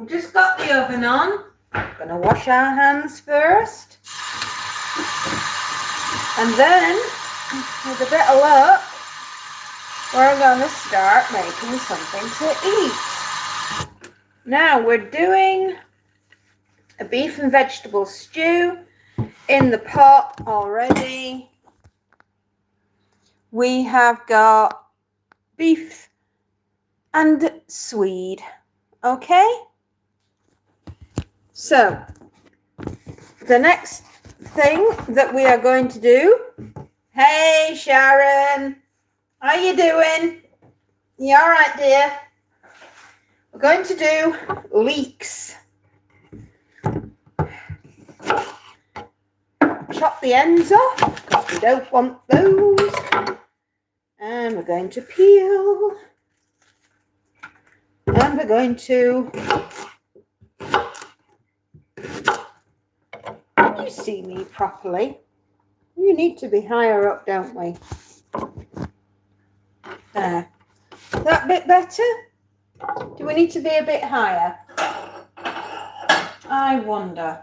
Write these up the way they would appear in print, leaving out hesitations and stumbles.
We've just got the oven on. We're going to wash our hands first. And then, with a bit of luck, we're going to start making something to eat. Now we're doing a beef and vegetable stew in the pot already. We have got beef and swede, okay? So, the next thing that we are going to do, hey Sharon, how you doing? You all right, dear? We're going to do leeks. Chop the ends off because we don't want those. And we're going to peel. And we're going to... Can you see me properly? You need to be higher up, don't we? There. That bit better? Do we need to be a bit higher? I wonder.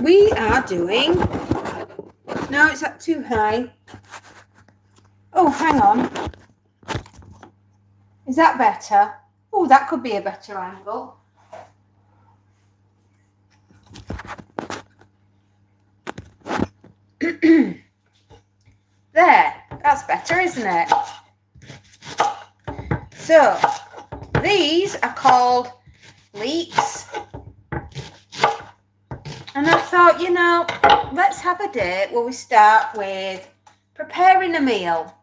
We are doing... No, it's up too high. Oh, hang on. Is that better? Oh, that could be a better angle. There, that's better, isn't it? So, these are called leeks. And I thought, you know, let's have a day where we start with preparing a meal.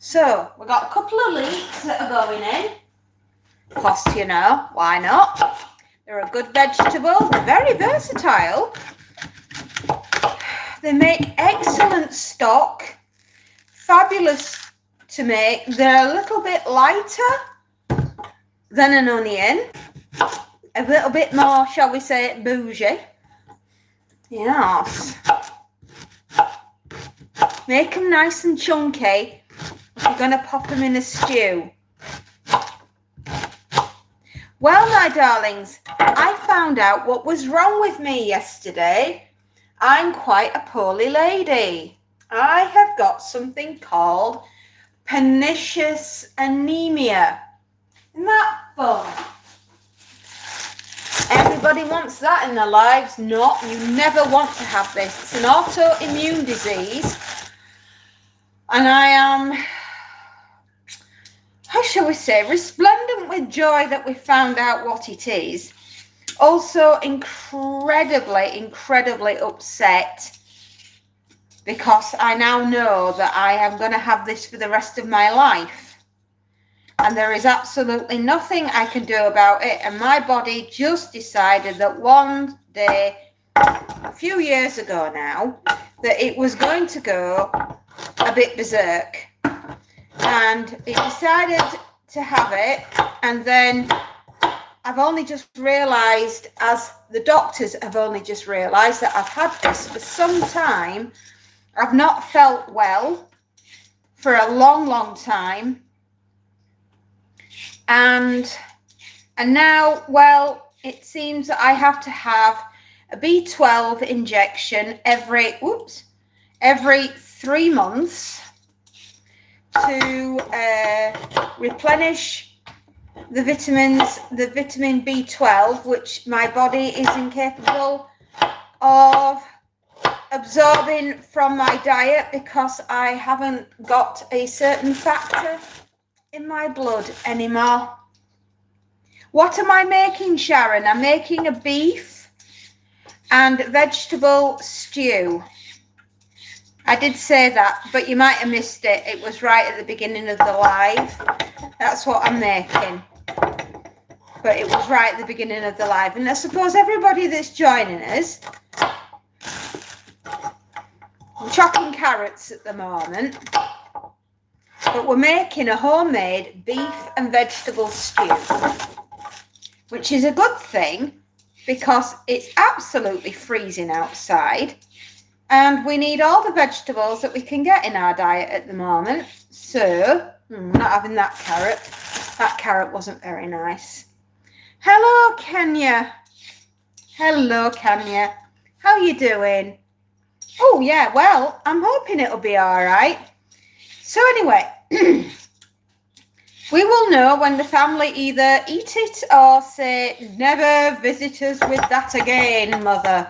So, we've got a couple of leeks that are going in. Plus, you know, why not? They're a good vegetable. They're very versatile. They make excellent stock. Fabulous to make. They're a little bit lighter than an onion. A little bit more, shall we say, bougie. Yes. Make them nice and chunky. We're going to pop them in a stew. Well, my darlings, I found out what was wrong with me yesterday. I'm quite a poorly lady. I have got something called pernicious anemia. Isn't that fun? Everybody wants that in their lives. Not, you never want to have this. It's an autoimmune disease. And I am, how shall we say, resplendent with joy that we found out what it is. Also incredibly upset because I now know that I am going to have this for the rest of my life. And there is absolutely nothing I can do about it. And my body just decided that one day, a few years ago now, that it was going to go a bit berserk. And it decided to have it. And then I've only just realised, as the doctors have only just realised, that I've had this for some time. I've not felt well for a long time. And now, well, it seems that I have to have a B12 injection every 3 months to replenish the vitamins, the vitamin B12, which my body is incapable of absorbing from my diet because I haven't got a certain factor in my blood anymore. What am I making, Sharon? I'm making a beef and vegetable stew. I did say that, but you might have missed it. It was right at the beginning of the live. That's what I'm making. But it was right at the beginning of the live. And I suppose everybody that's joining us, I'm chopping carrots at the moment. But we're making a homemade beef and vegetable stew, which is a good thing because it's absolutely freezing outside And we need all the vegetables that we can get in our diet at the moment. So, not having that carrot. That carrot wasn't very nice. Hello, Kenya. Hello, Kenya. How you doing? Oh, yeah, well, I'm hoping it'll be all right. So anyway, we will know when the family either eat it or say, never visit us with that again, mother.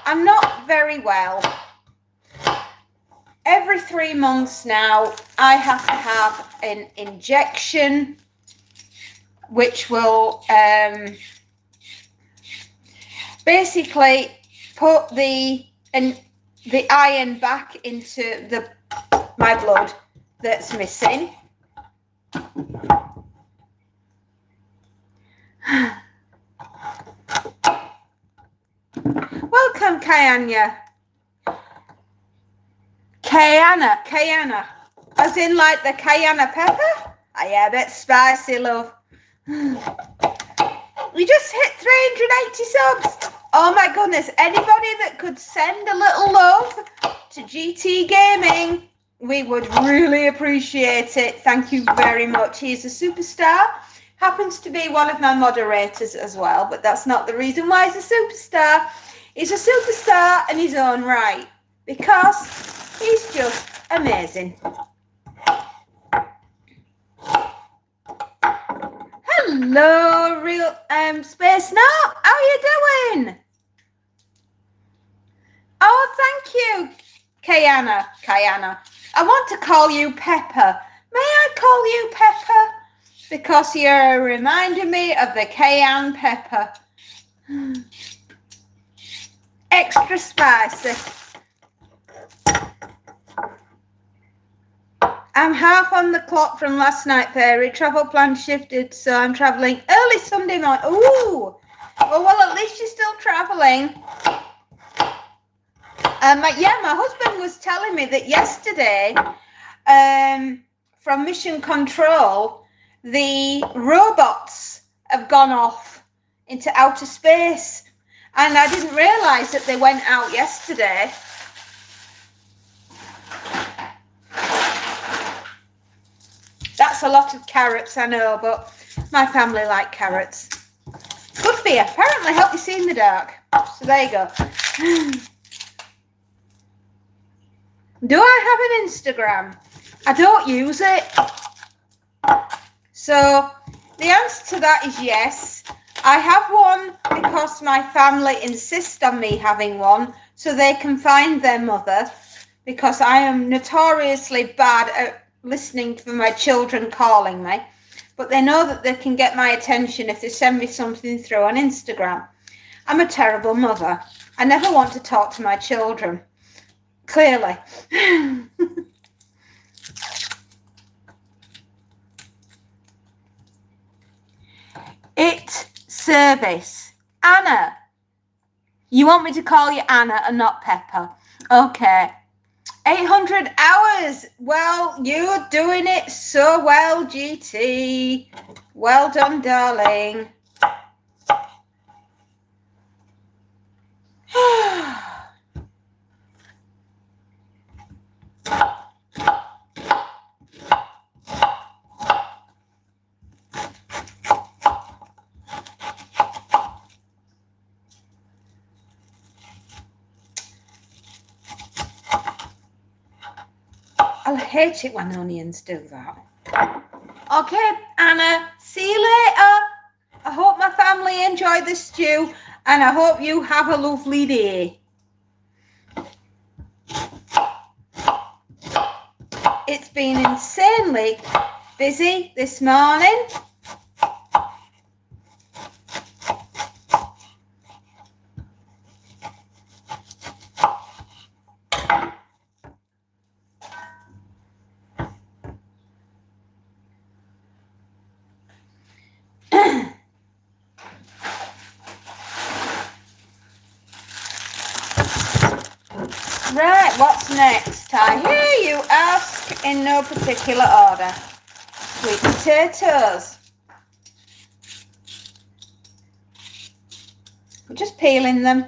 I'm not very well. Every 3 months now, I have to have an injection, which will basically put the iron back into my blood that's missing. Welcome, Kayanya. Kayana. As in like the cayenne pepper? Oh yeah, that's spicy, love. We just hit 380 subs. Oh my goodness, anybody that could send a little love to GT Gaming, we would really appreciate it. Thank you very much. He's a superstar. Happens to be one of my moderators as well, but that's not the reason why he's a superstar. He's a superstar in his own right because he's just amazing. Hello, real Space Now. How are you doing? Oh, thank you, Kayana. I want to call you Pepper. May I call you Pepper? Because you're reminding me of the cayenne pepper. Extra spicy. I'm half on the clock from last night, Fairy. Travel plan shifted, so I'm travelling early Sunday morning. Ooh! Oh, well, at least you're still travelling. My husband was telling me that yesterday, from Mission Control, the robots have gone off into outer space. And I didn't realise that they went out yesterday. That's a lot of carrots, I know, but my family like carrots. Good for you. Apparently help you see in the dark. So there you go. Do I have an Instagram? I don't use it. So the answer to that is yes. I have one because my family insist on me having one so they can find their mother, because I am notoriously bad at listening for my children calling me. But they know that they can get my attention if they send me something through on Instagram. I'm a terrible mother. I never want to talk to my children. Clearly. Service. Anna. You want me to call you Anna and not Pepper? Okay. 800 hours. Well, you're doing it so well, GT. Well done, darling. I hate it when onions do that. Okay, Anna, see you later. I hope my family enjoyed the stew, and I hope you have a lovely day. It's been insanely busy this morning. Right, what's next? I hear you ask in no particular order. Sweet potatoes. We're just peeling them.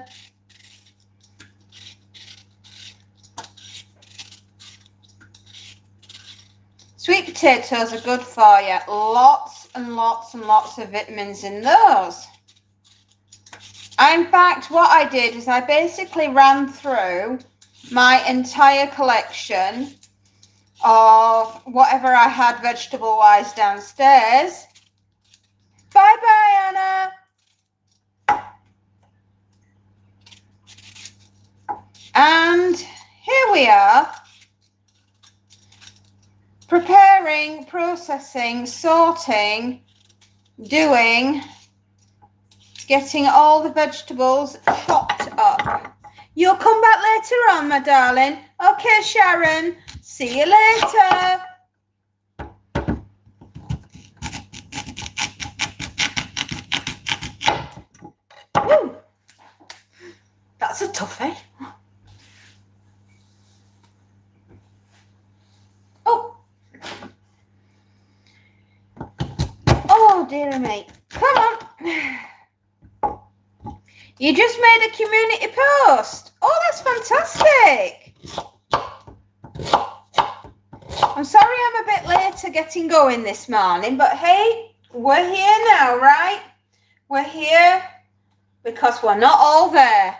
Sweet potatoes are good for you. Lots and lots and lots of vitamins in those. In fact, what I did is I basically ran through my entire collection of whatever I had vegetable-wise downstairs. Bye-bye, Anna. And here we are, preparing, processing, sorting, getting all the vegetables chopped up. You'll come back later on, my darling. Okay, Sharon. See you later. Woo. That's a toughie. Oh, dear me. Come on. You just made a community post. Oh, that's fantastic. I'm sorry I'm a bit late to getting going this morning, but hey, we're here now, right? We're here because we're not all there.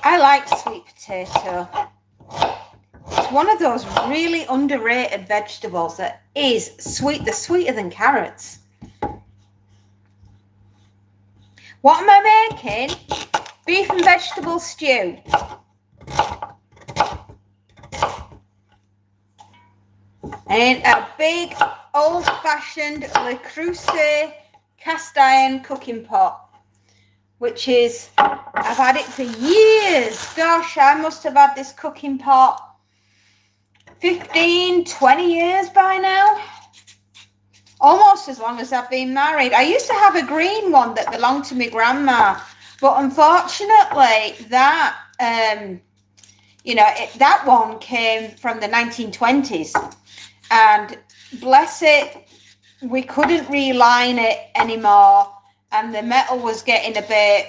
I like sweet potato. It's one of those really underrated vegetables that is sweet. They're sweeter than carrots. What am I making? Beef and vegetable stew. And a big old-fashioned Le Creuset cast iron cooking pot, which is, I've had it for years. Gosh, I must have had this cooking pot 15, 20 years by now. Almost as long as I've been married. I used to have a green one that belonged to my grandma, but unfortunately that, that one came from the 1920s, and bless it, we couldn't reline it anymore, and the metal was getting a bit,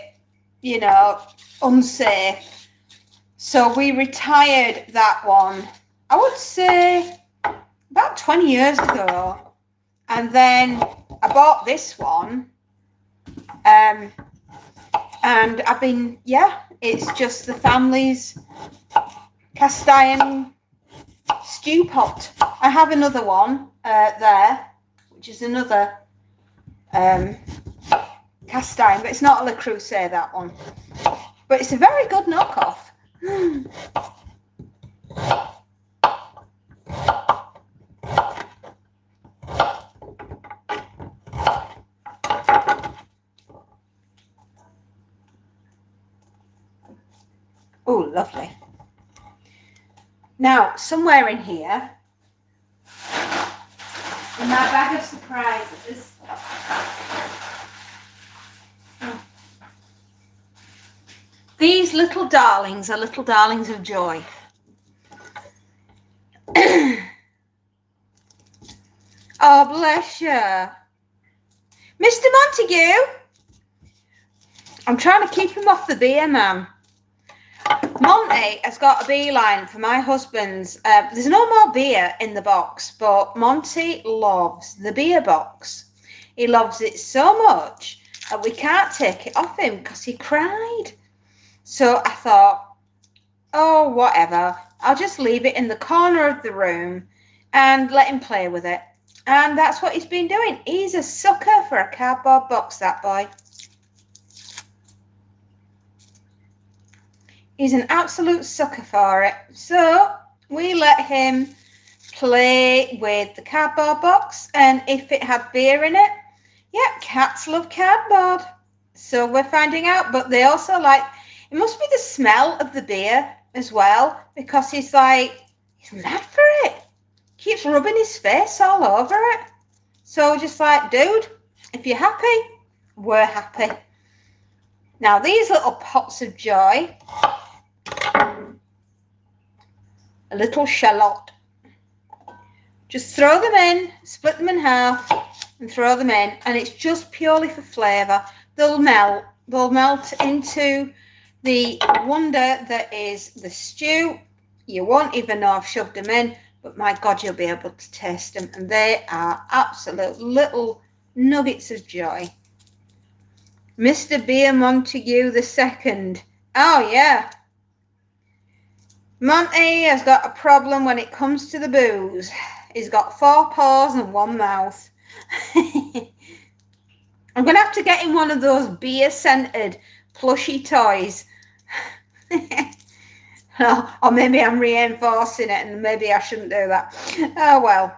unsafe. So we retired that one, I would say, about 20 years ago. And then I bought this one. And I've been, it's just the family's cast iron stew pot. I have another one there, which is another cast iron, but it's not a Le Creuset, that one. But it's a very good knockoff. Oh, lovely. Now, somewhere in here, in my bag of surprises, these little darlings are little darlings of joy. Oh, bless you. Mr. Montague. I'm trying to keep him off the beer, man. Monty has got a beeline for my husband's. There's no more beer in the box, but Monty loves the beer box. He loves it so much that we can't take it off him because he cried. So I thought, oh, whatever. I'll just leave it in the corner of the room and let him play with it. And that's what he's been doing. He's a sucker for a cardboard box, that boy. He's an absolute sucker for it. So we let him play with the cardboard box. And if it had beer in it, cats love cardboard. So we're finding out. But they also like, it must be the smell of the beer as well. Because he's mad for it. Keeps rubbing his face all over it. So just like, dude, if you're happy, we're happy. Now these little pots of joy a little shallot. Just throw them in, split them in half and throw them in, and it's just purely for flavour. They'll melt into the wonder that is the stew. You won't even know I've shoved them in, but my God, you'll be able to taste them, and they are absolute little nuggets of joy. Mr. Beer Montague II. Oh, yeah. Monty has got a problem when it comes to the booze. He's got 4 paws and 1 mouth. I'm going to have to get him one of those beer-scented plushy toys. Or maybe I'm reinforcing it and maybe I shouldn't do that. Oh, well.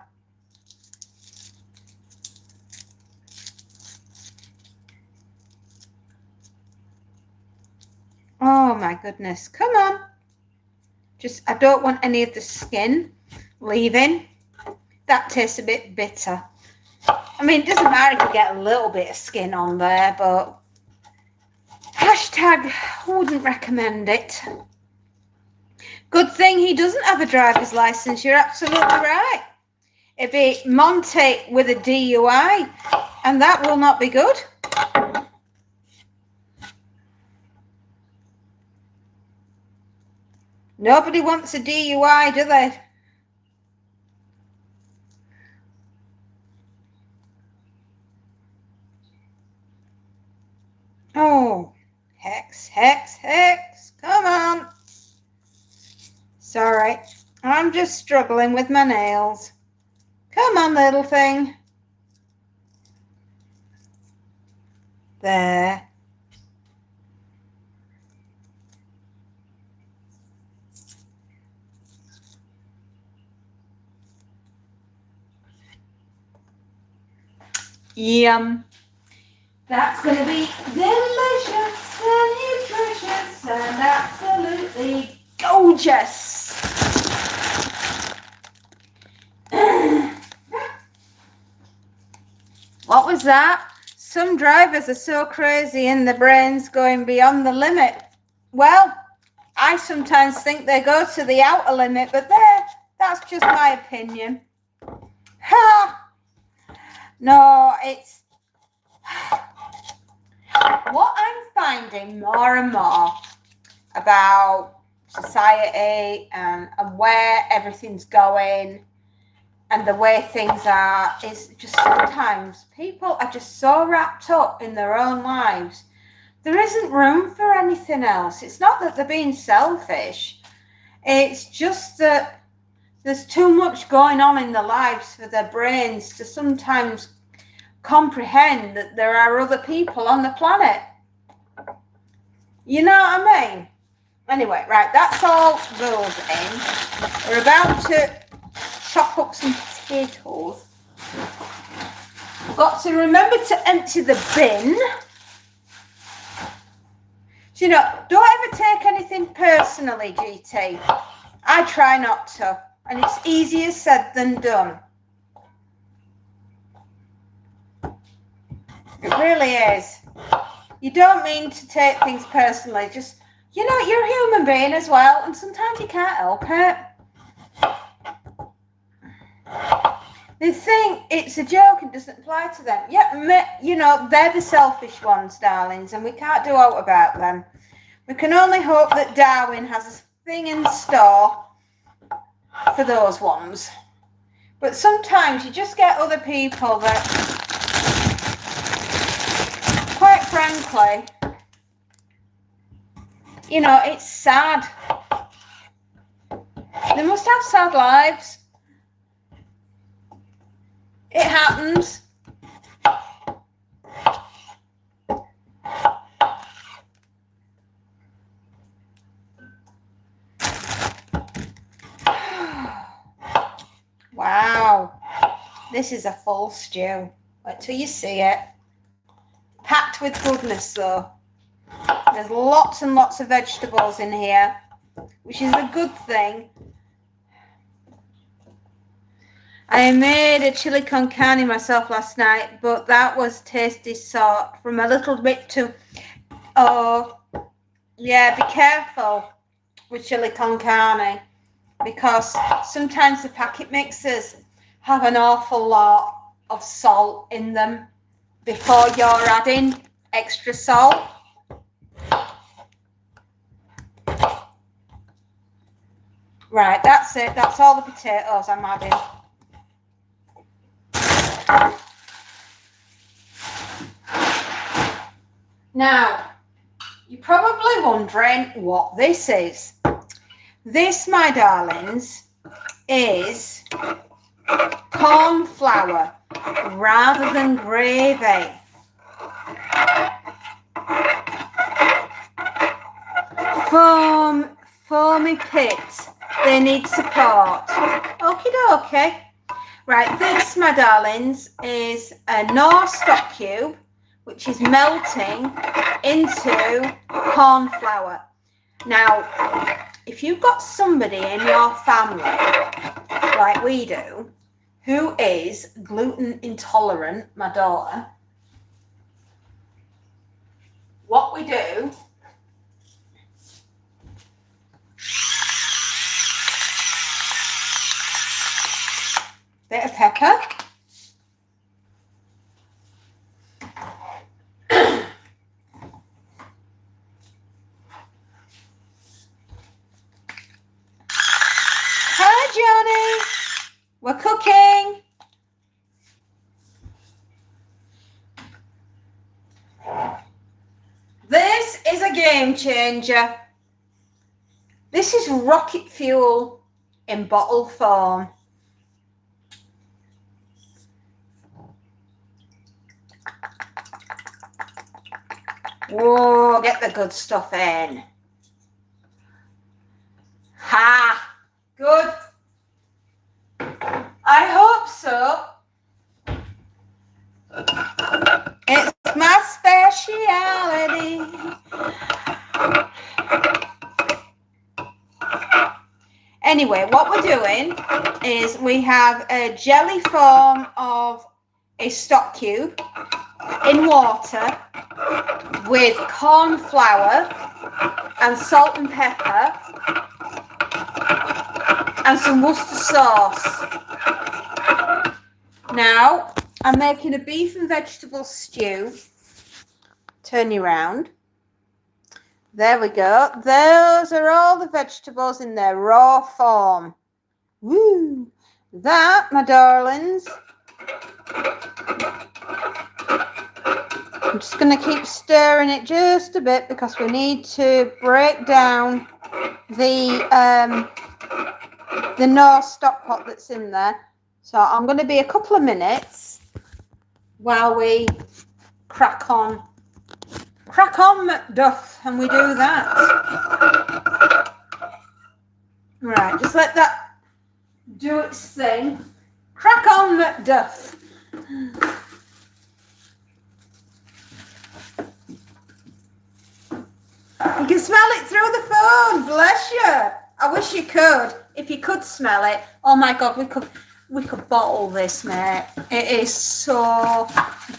Oh, my goodness. Come on. I don't want any of the skin leaving. That tastes a bit bitter. I mean, it doesn't matter if you get a little bit of skin on there, but hashtag wouldn't recommend it. Good thing he doesn't have a driver's license. You're absolutely right. It'd be Monty with a DUI, and that will not be good. Nobody wants a DUI, do they? Oh, Hex. Come on. Sorry, I'm just struggling with my nails. Come on, little thing. There. Yum. That's going to be delicious and nutritious and absolutely gorgeous. What was that? Some drivers are so crazy and their brain's going beyond the limit. Well, I sometimes think they go to the outer limit, but that's just my opinion. Ha! No, it's... What I'm finding more and more about society and where everything's going and the way things are is just sometimes people are just so wrapped up in their own lives. There isn't room for anything else. It's not that they're being selfish. It's just that there's too much going on in their lives for their brains to sometimes comprehend that there are other people on the planet. You know what I mean? Anyway, right, that's all those in. We're about to chop up some potatoes. Got to remember to empty the bin. So, you know, don't ever take anything personally, GT. I try not to, and it's easier said than done. It really is. You don't mean to take things personally. Just, you know, you're a human being as well, and sometimes you can't help it. They think it's a joke and doesn't apply to them. Yeah, you know, they're the selfish ones, darlings, and we can't do out about them. We can only hope that Darwin has a thing in store for those ones. But sometimes you just get other people that, quite frankly, you know, it's sad. They must have sad lives. It happens. Wow. This is a full stew. Wait till you see it. Packed with goodness, though. There's lots and lots of vegetables in here, which is a good thing. I made a chili con carne myself last night, but that was tasty salt from a little bit too... Oh, yeah, be careful with chili con carne. because sometimes the packet mixers have an awful lot of salt in them before you're adding extra salt. Right, that's it. That's all the potatoes I'm adding. Now, you're probably wondering what this is. This, my darlings, is corn flour rather than gravy. Foamy pits, they need support. Okie dokie. Right, this, my darlings, is a Knorr stock cube, which is melting into corn flour. Now, if you've got somebody in your family, like we do, who is gluten intolerant, my daughter, what we do, bit of pepper, hi Johnny, we're cooking. This is a game changer. This is rocket fuel in bottle form. Whoa, get the good stuff in. Ha! Good. I hope so. It's my speciality. Anyway, what we're doing is we have a jelly form of a stock cube in water with corn flour and salt and pepper and some Worcester sauce. Now, I'm making a beef and vegetable stew. Turn you around. There we go. Those are all the vegetables in their raw form. Woo! That, my darlings, I'm just going to keep stirring it just a bit because we need to break down the Knorr stock pot that's in there. So I'm going to be a couple of minutes while we crack on Macduff, and we do that. Right, just let that do its thing. Crack on Macduff. You can smell it through the phone, bless you. I wish you could. If you could smell it, oh my God, we could bottle this, mate. It is so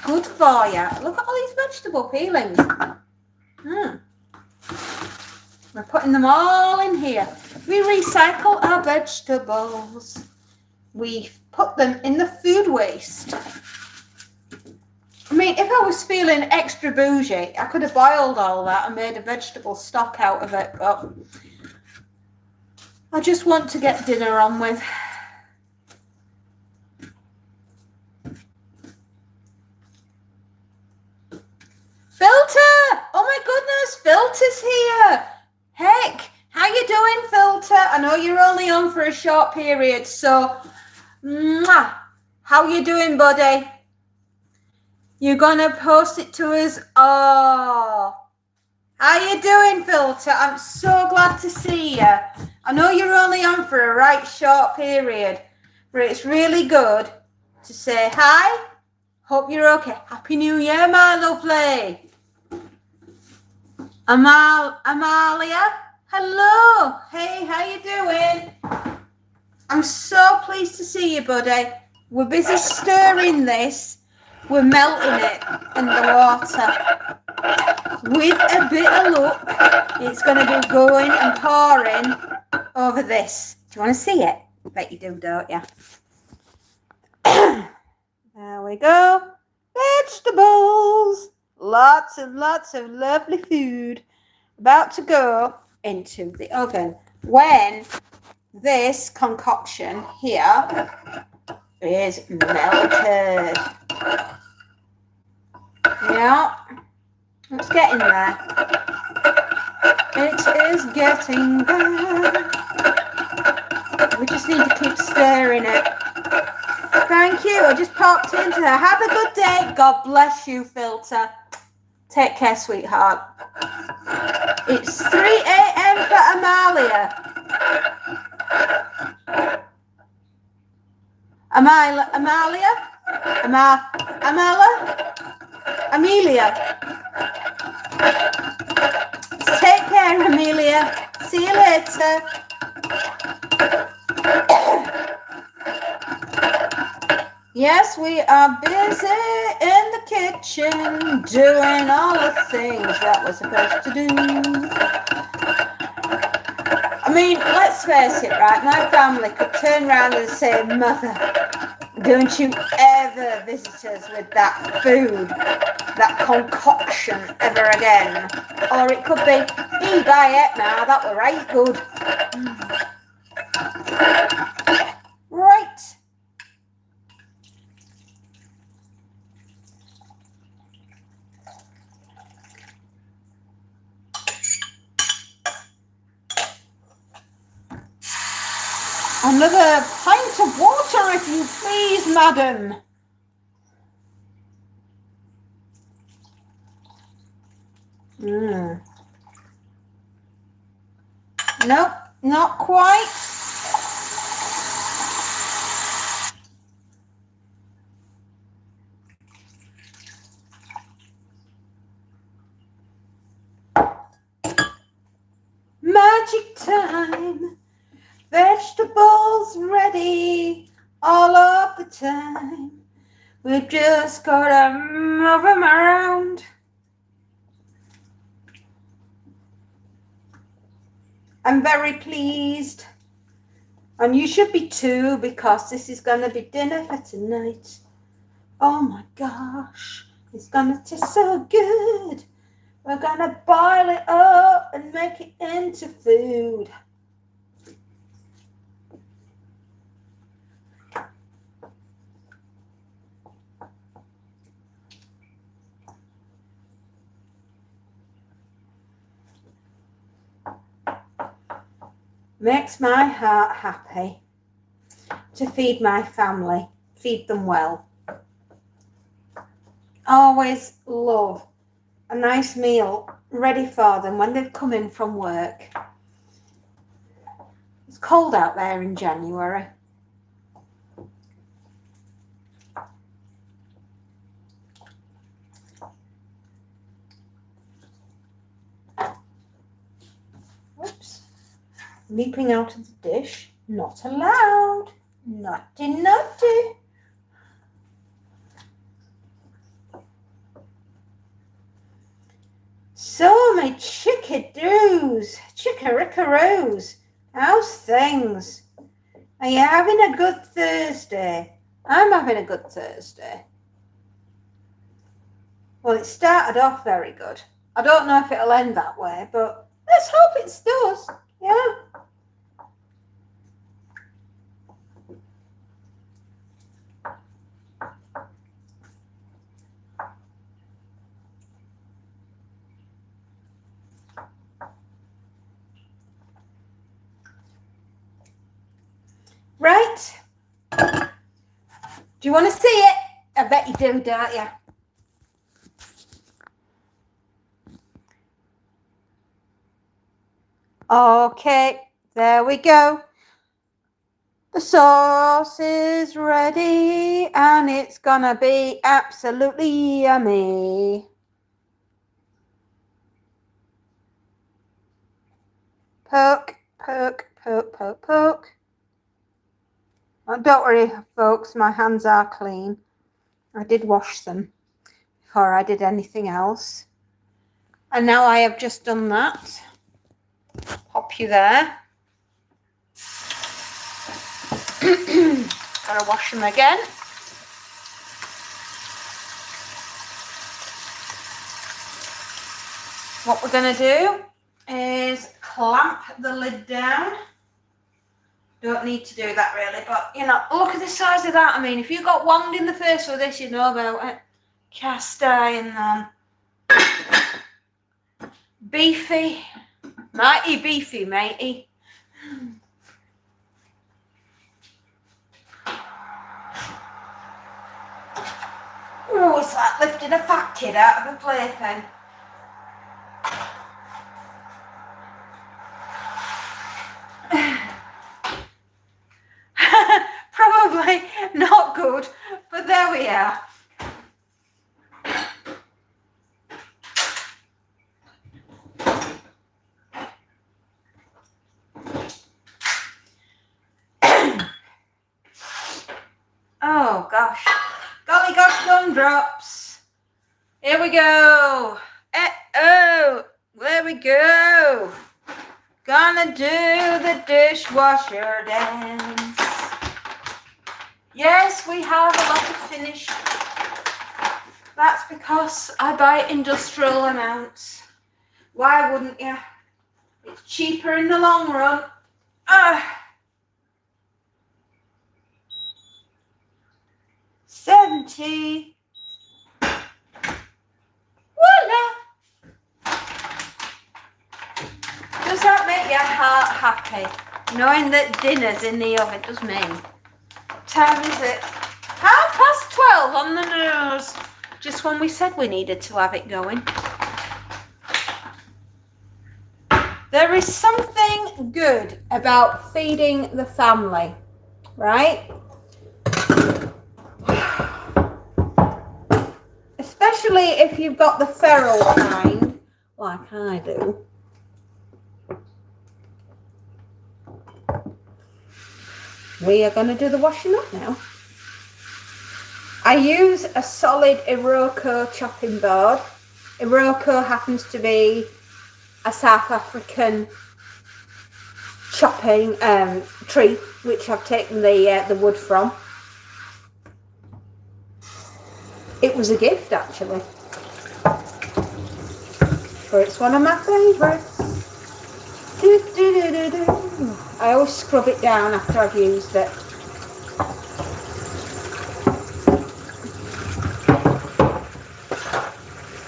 good for you. Look at all these vegetable peelings. We're putting them all in here. We recycle our vegetables. We put them in the food waste. I mean, if I was feeling extra bougie, I could have boiled all that and made a vegetable stock out of it, but I just want to get dinner on with. Filter! Oh my goodness, Filter's here. Heck, how you doing, Filter? I know you're only on for a short period, so mwah, how you doing, buddy? You're gonna post it to us? Oh, how you doing, Filter? I'm so glad to see you. I know you're only on for a right short period, but it's really good to say hi. Hope you're okay. Happy New Year, my lovely. Amalia, hello. Hey, how you doing? I'm so pleased to see you, buddy. We're busy stirring this. We're melting it in the water. With a bit of luck, it's going to be going and pouring over this. Do you want to see it? I bet you do, don't you? There we go. Vegetables. Lots and lots of lovely food. About to go into the oven. When this concoction here is melted. Yeah, it's getting there. It is getting there. We just need to keep stirring it. Thank you. I just popped into there. Have a good day. God bless you, Filter. Take care, sweetheart. It's 3 a.m. for Amalia. Amalia? Amelia? Take care, Amelia. See you later. Yes, we are busy in the kitchen doing all the things that we're supposed to do. I mean, let's face it, right? My family could turn around and say, Mother, don't you ever visit us with that food, that concoction ever again. Or it could be, hey, buy it now, that were right good. Right. Another pint of water, if you please, madam. Nope, not quite. Magic time. Vegetables ready all of the time. We've just got to move them around. I'm very pleased. And you should be too, because this is going to be dinner for tonight. Oh my gosh. It's going to taste so good. We're going to boil it up and make it into food. Makes my heart happy to feed my family, feed them well. Always love a nice meal ready for them when they've come in from work. It's cold out there in January. Oops. Leaping out of the dish, not allowed. Naughty, naughty. So my chickadoos, chickarickaroos, how's things? Are you having a good Thursday? I'm having a good Thursday. Well, it started off very good. I don't know if it'll end that way, but let's hope it does. Yeah. Right. Do you want to see it? I bet you do, don't you? Okay, there we go. The sauce is ready and it's gonna be absolutely yummy. Poke, poke, poke, poke, poke. Oh, don't worry, folks, my hands are clean. I did wash them before I did anything else. And now I have just done that. Pop you there. Gotta wash them again. What we're gonna do is clamp the lid down. Don't need to do that really, but you know, look at the size of that. I mean, if you got wanged in the face with this, you know about it. Cast iron, beefy, mighty beefy, matey. Oh, it's like lifting a fat kid out of a playpen. Probably not good, but there we are. Oh gosh, golly gosh, gumdrops. Here we go. Oh, there we go. Gonna do the dishwasher dance. Yes, we have a lot of finish. That's because I buy industrial amounts. Why wouldn't you? It's cheaper in the long run. 70. Voila! Does that make your heart happy? Knowing that dinner's in the oven does me. What time is it? 12:30 on the nose. Just when we said we needed to have it going. There is something good about feeding the family, right? Especially if you've got the feral kind, like I do. We are going to do the washing up now. I use a solid Iroko chopping board. Iroko happens to be a South African chopping tree, which I've taken the wood from. It was a gift, actually. But it's one of my favourites. I always scrub it down after I've used it.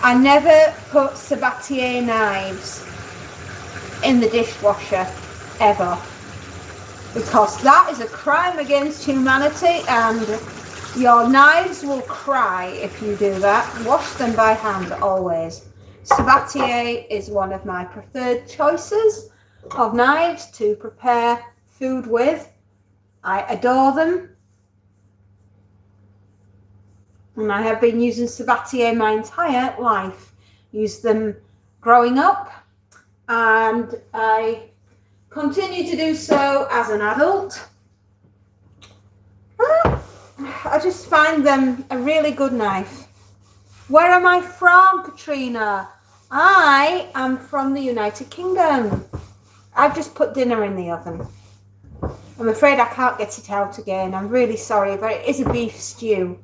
I never put Sabatier knives in the dishwasher, ever. Because that is a crime against humanity and your knives will cry if you do that. Wash them by hand always. Sabatier is one of my preferred choices of knives to prepare food with. I adore them. And I have been using Sabatier my entire life. Used them growing up and I continue to do so as an adult. I just find them a really good knife. Where am I from, Katrina? I am from the United Kingdom. I've just put dinner in the oven. I'm afraid I can't get it out again. I'm really sorry, but it is a beef stew.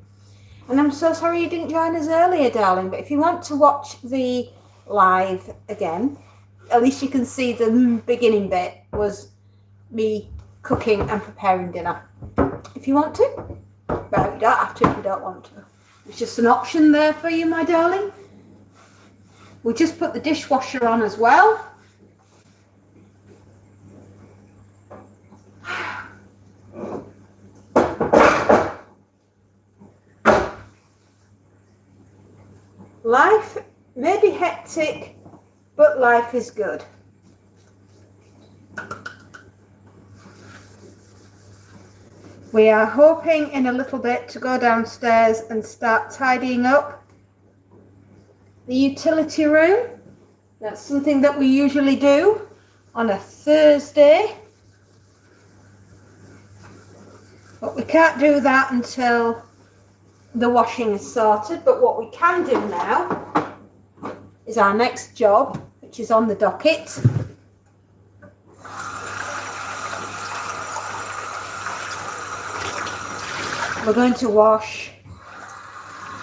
And I'm so sorry you didn't join us earlier, darling. But if you want to watch the live again, at least you can see the beginning bit was me cooking and preparing dinner. If you want to. But you don't have to if you don't want to. It's just an option there for you, my darling. We just put the dishwasher on as well. Life may be hectic, but life is good. We are hoping in a little bit to go downstairs and start tidying up the utility room. That's something that we usually do on a Thursday. But we can't do that until the washing is sorted. But what we can do now is our next job, which is on the docket. we're going to wash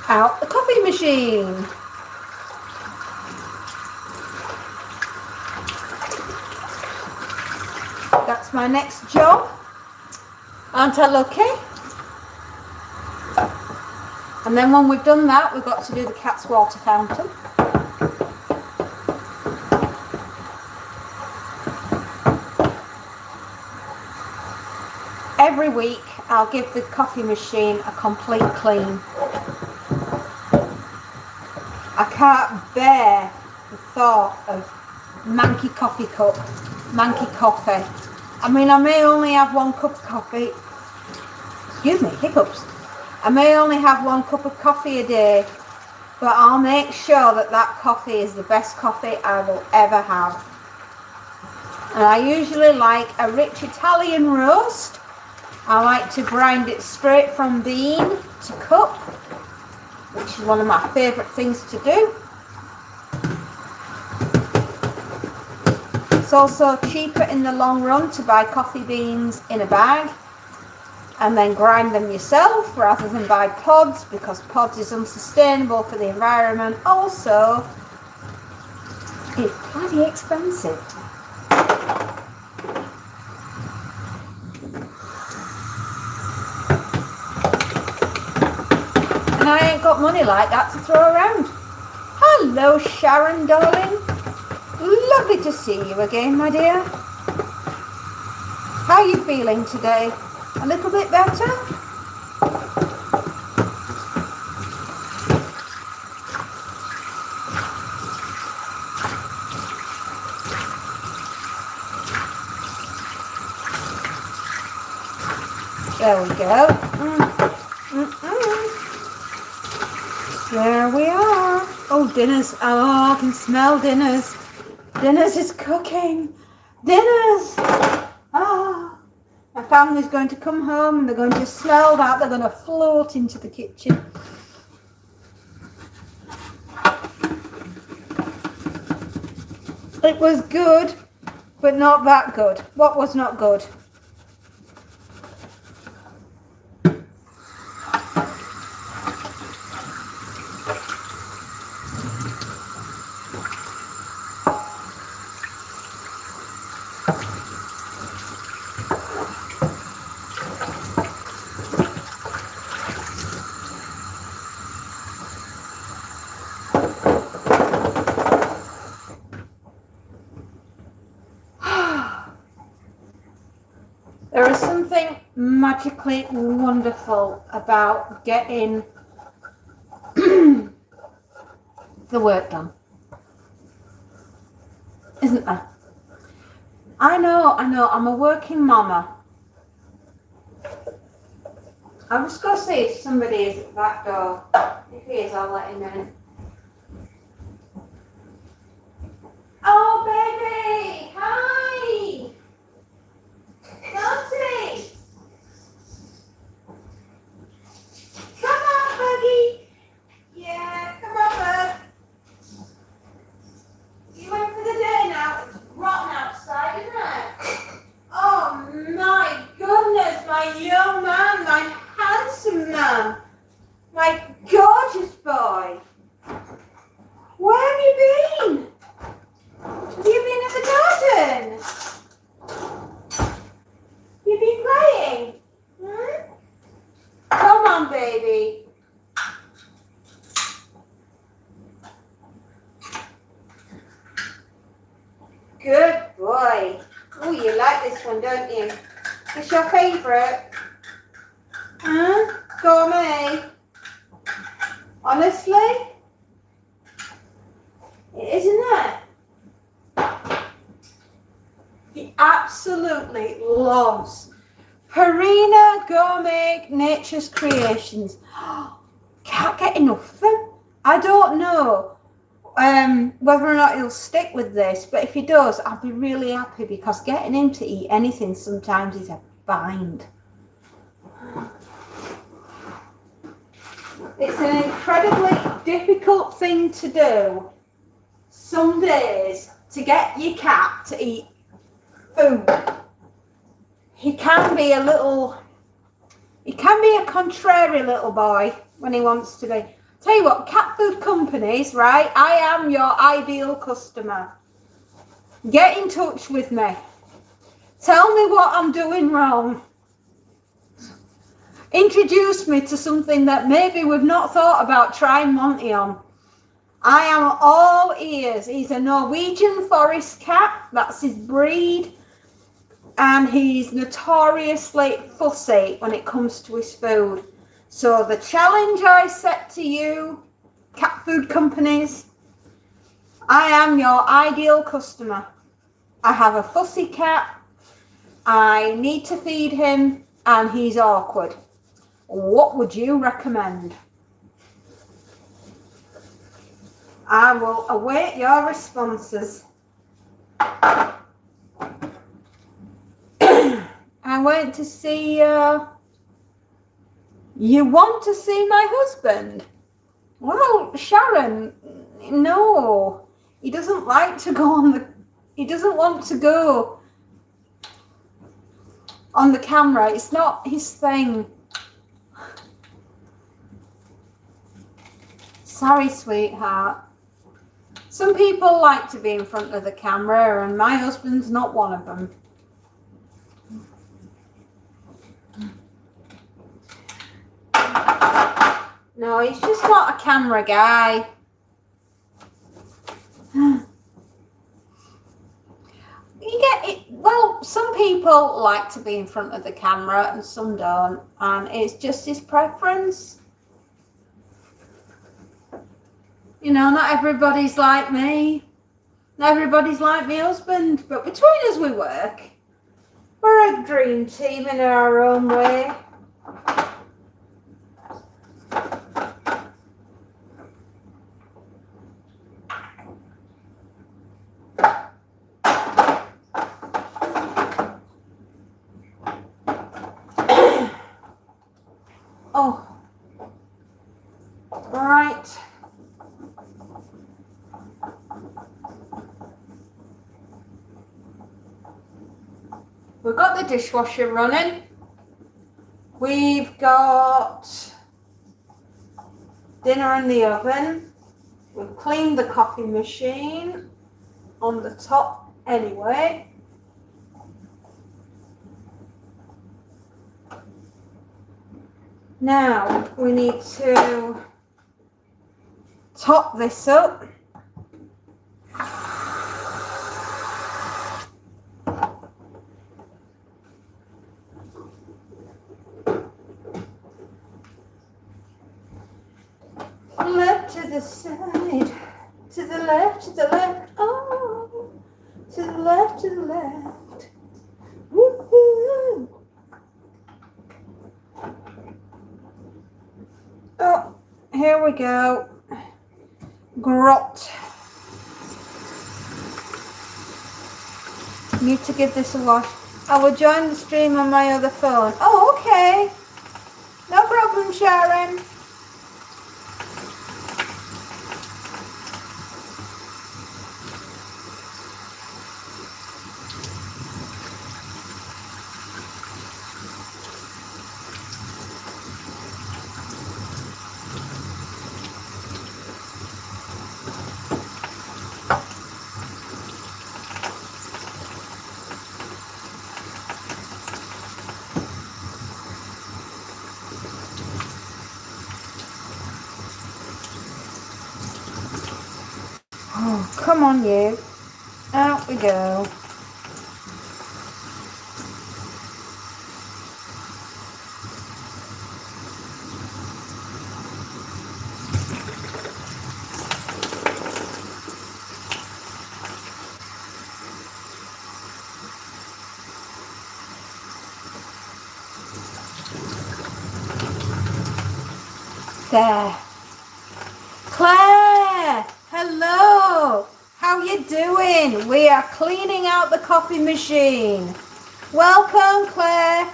out the coffee machine. That's my next job. Aren't I lucky? And then when we've done that, we've got to do the cat's water fountain. Every week, I'll give the coffee machine a complete clean. I can't bear the thought of manky coffee cup, manky coffee. I mean, I may only have one cup of coffee. Excuse me, hiccups. I may only have one cup of coffee a day, but I'll make sure that that coffee is the best coffee I will ever have. And I usually like a rich Italian roast. I like to grind it straight from bean to cup, which is one of my favourite things to do. It's also cheaper in the long run to buy coffee beans in a bag and then grind them yourself rather than buy pods, because pods is unsustainable for the environment. Also, it's bloody expensive. And I ain't got money like that to throw around. Hello, Sharon, darling. Lovely to see you again, my dear. How are you feeling today? A little bit better? There we go. There we are. Oh, dinner's. Oh, I can smell dinner's. Dinner's is cooking. Dinner's. Ah. My family's going to come home and they're going to smell that. They're going to float into the kitchen. It was good, but not that good. What was not good? There is something magically wonderful about getting the work done, isn't there? I know, I'm a working mama. I'm just going to see if somebody is at that door. If he is, I'll let him in. Oh, baby! Hi! Nancy! Come on, Buggy! Yeah, come on, bud. You went for the day now. It's rotten outside, isn't it? Oh, my goodness, my young man, my handsome man, my gorgeous boy. Where have you been? Have you been in the garden? You've been playing? Hmm? Come on, baby. Good boy. Oh, you like this one, don't you? It's your favourite? Huh? Gourmet? Honestly? It isn't it? He absolutely loves Purina Gourmet Nature's Creations. Can't get enough of them. I don't know whether or not he'll stick with this, but if he does, I'll be really happy, because getting him to eat anything sometimes is a bind. It's an incredibly difficult thing to do some days, to get your cat to eat food. He can be a little He can be a contrary little boy when he wants to be. Tell you what, cat food companies, right? I am your ideal customer. Get in touch with me. Tell me what I'm doing wrong. Introduce me to something that maybe we've not thought about trying Monty on. I am all ears. He's a Norwegian forest cat. That's his breed. And he's notoriously fussy when it comes to his food. So the challenge I set to you, cat food companies, I am your ideal customer. I have a fussy cat. I need to feed him and he's awkward. What would you recommend? I will await your responses. I went to see, you want to see my husband? Well, Sharon, no. He doesn't like to go he doesn't want to go on the camera. It's not his thing. Sorry, sweetheart. Some people like to be in front of the camera, and my husband's not one of them. No, he's just not a camera guy. You get it. Well, some people like to be in front of the camera and some don't, and it's just his preference. You know, not everybody's like me. Not everybody's like my husband, but between us we work. We're a dream team in our own way. Oh, right. We've got the dishwasher running. We've got dinner in the oven. We've cleaned the coffee machine on the top anyway. Now we need to top this up. Left to the side, to the left, oh, to the left, woo-hoo. Oh, here we go, grot. Need to give this a wash. I will join the stream on my other phone. Oh, okay, no problem, Sharon. Oh, come on, you. Out we go. There. Claire, hello. How you doing? We are cleaning out the coffee machine. Welcome, Claire.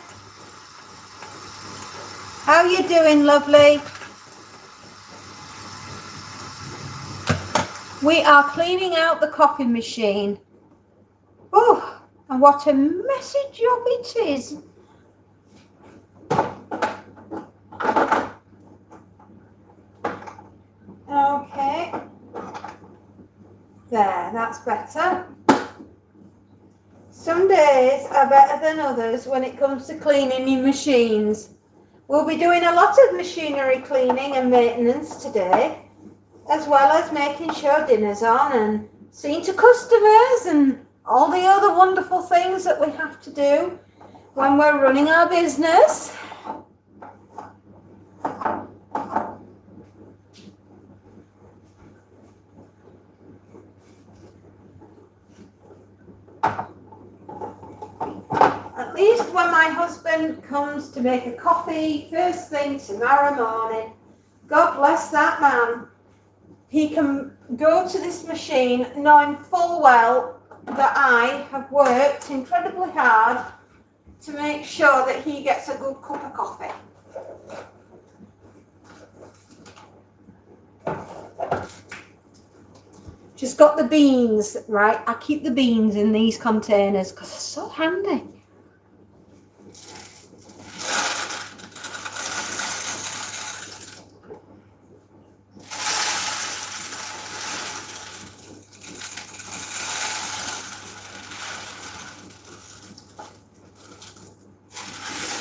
How you doing, lovely? We are cleaning out the coffee machine. Oh, and what a messy job it is. There, that's better. Some days are better than others when it comes to cleaning your machines. We'll be doing a lot of machinery cleaning and maintenance today, as well as making sure dinner's on and seeing to customers and all the other wonderful things that we have to do when we're running our business. At least when my husband comes to make a coffee first thing tomorrow morning, God bless that man, he can go to this machine knowing full well that I have worked incredibly hard to make sure that he gets a good cup of coffee. Just got the beans, right? I keep the beans in these containers because they're so handy.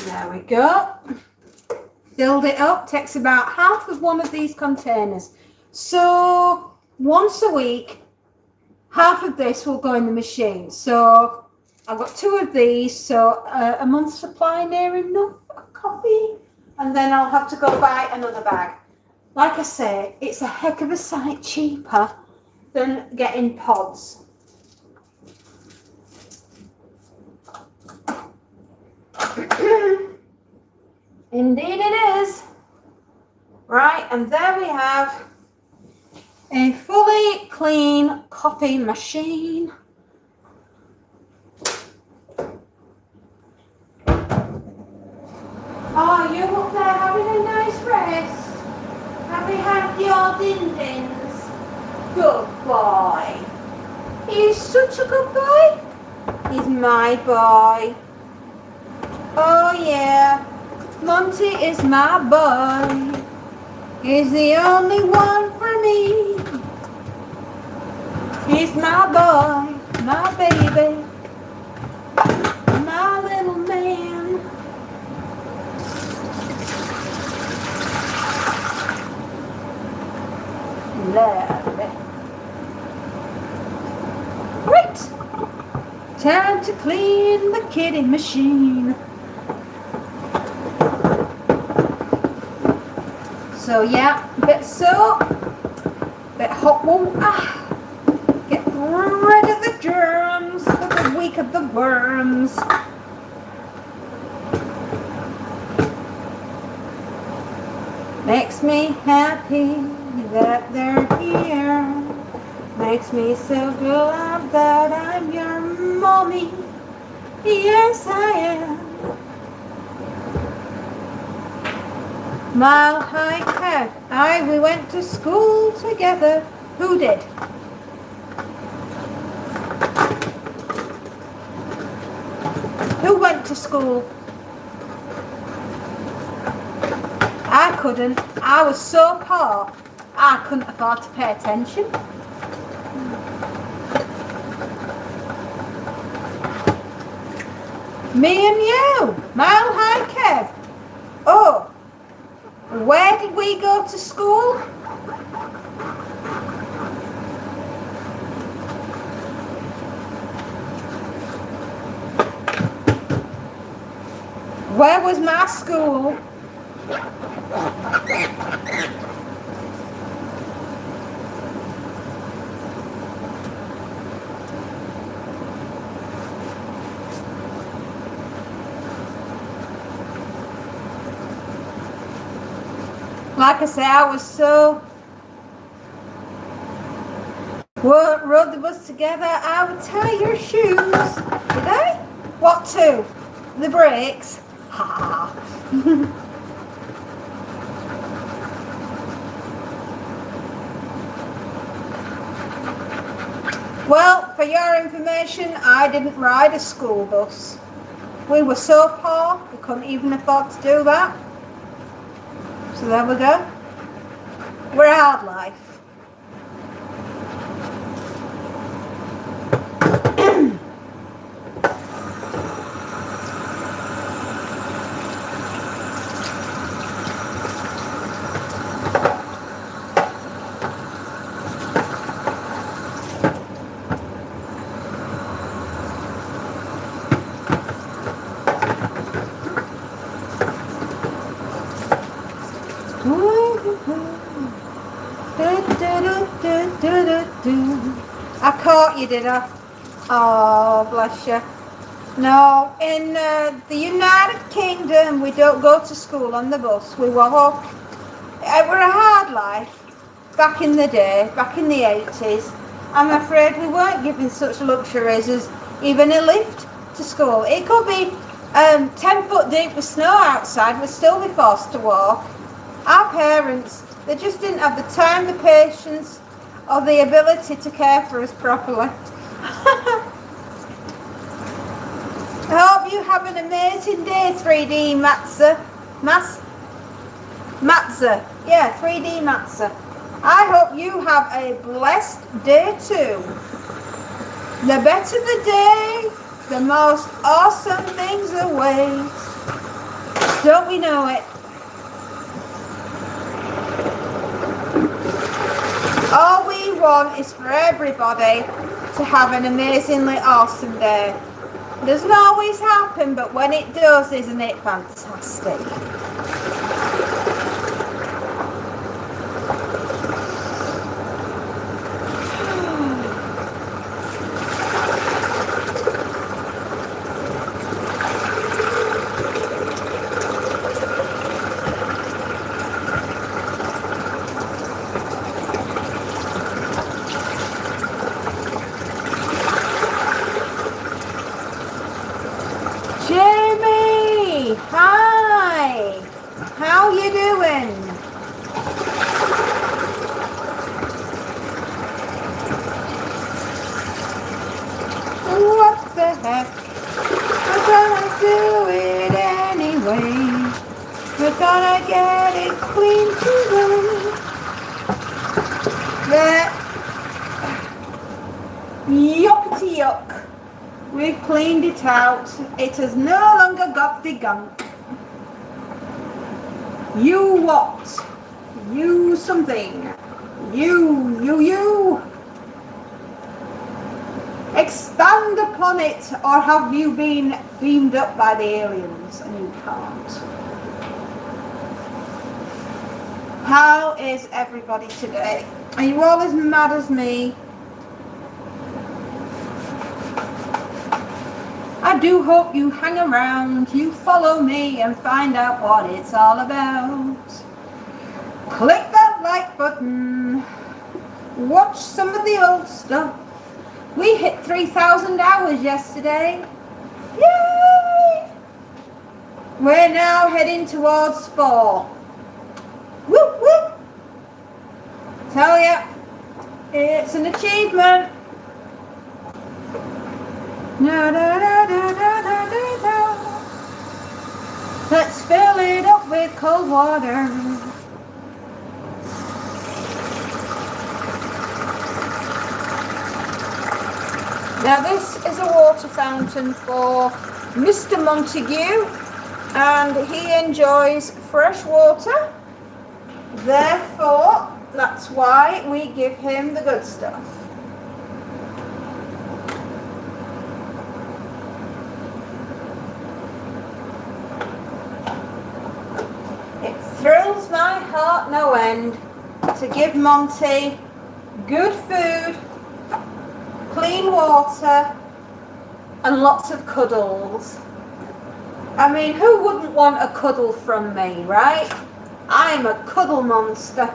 There we go. Filled it up. Takes about half of one of these containers. So once a week, half of this will go in the machine. So I've got 2 of these. So a month's supply near enough of coffee. And then I'll have to go buy another bag. Like I say, it's a heck of a sight cheaper than getting pods. Indeed it is. Right, and there we have a fully clean coffee machine. Oh, you up there having a nice rest? Have you had your din-dins? Good boy. He's such a good boy. He's my boy. Oh yeah, Monty is my boy. He's the only one for me. He's my boy, my baby, my little man. Lovely. Right, time to clean the kitty machine. So yeah, bit soap, bit hot water, get rid of the germs for the week of the worms. Makes me happy that they're here. Makes me so glad that I'm your mommy. Yes, I am. Mile High Kev. We went to school together. Who did? Who went to school? I couldn't. I was so poor, I couldn't afford to pay attention. Me and you, Mile High Kev. Oh. Where did we go to school? Where was my school? Like I say, I was so... Rode the bus together, I would tie your shoes. Did I? What to? The brakes? Ha! Well, for your information, I didn't ride a school bus. We were so poor, we couldn't even afford to do that. So there we go. We're a hard life. I caught you, did I? Oh, bless you. No, in the United Kingdom, we don't go to school on the bus. We walk. It were a hard life back in the day, back in the 80s. I'm afraid we weren't given such luxuries as even a lift to school. It could be 10 foot deep with snow outside, we'd still be forced to walk. Our parents, they just didn't have the time, the patience, or the ability to care for us properly. I hope you have an amazing day, 3D Matza. Matza. Yeah, 3D Matza. I hope you have a blessed day too. The better the day, the most awesome things await. Don't we know it? All we want is for everybody to have an amazingly awesome day. It doesn't always happen, but when it does, isn't it fantastic? Jamie, hi. How you doing? What the heck? We're gonna do it anyway. We're gonna get it clean today. There. Yuckety yuck. We've cleaned it out. It has no longer got the gunk. You what? You something. You. Expand upon it, or have you been beamed up by the aliens and you can't? How is everybody today? Are you all as mad as me? I do hope you hang around, you follow me and find out what it's all about. Click that like button. Watch some of the old stuff. We hit 3,000 hours yesterday. Yay! We're now heading towards 4. Whoop whoop! Tell ya, it's an achievement. Let's fill it up with cold water. Now this is a water fountain for Mr. Montague, and he enjoys fresh water. Therefore, that's why we give him the good stuff. It thrills my heart no end to give Monty good food, clean water, and lots of cuddles. I mean, who wouldn't want a cuddle from me, right? I'm a cuddle monster.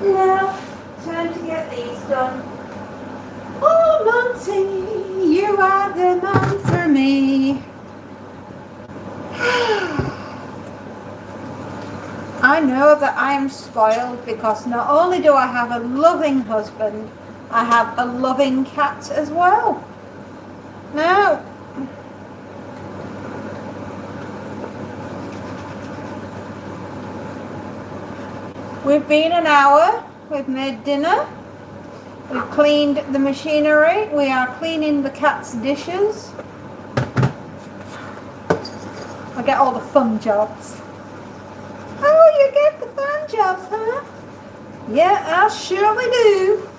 Now, time to get these done. Oh, Monty, you are the man for me. I know that I am spoiled because not only do I have a loving husband, I have a loving cat as well. Now, we've been an hour, we've made dinner, We've cleaned the machinery. We are cleaning the cat's dishes. I get all the fun jobs. Oh, you get the fun jobs, huh? Yeah, I surely do.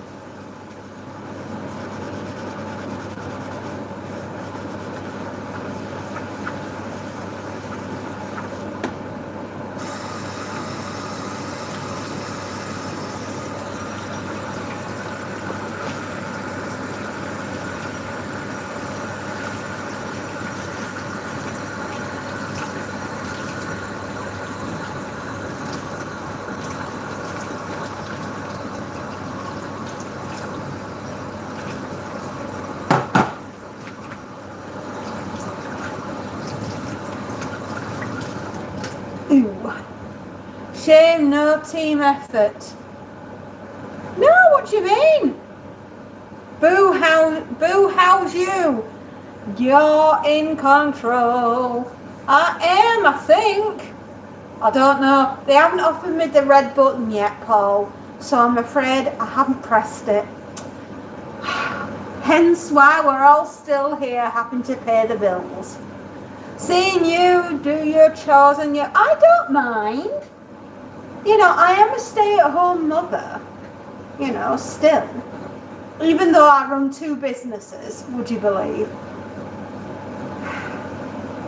Ooh. Shame, no team effort. No, what do you mean? Boo, how's you? You're in control. I am, I think. I don't know. They haven't offered me the red button yet, Paul, so I'm afraid I haven't pressed it. Hence why we're all still here having to pay the bills. Seeing you do your chores and I don't mind. You know, I am a stay-at-home mother, you know, still. Even though I run 2 businesses, would you believe?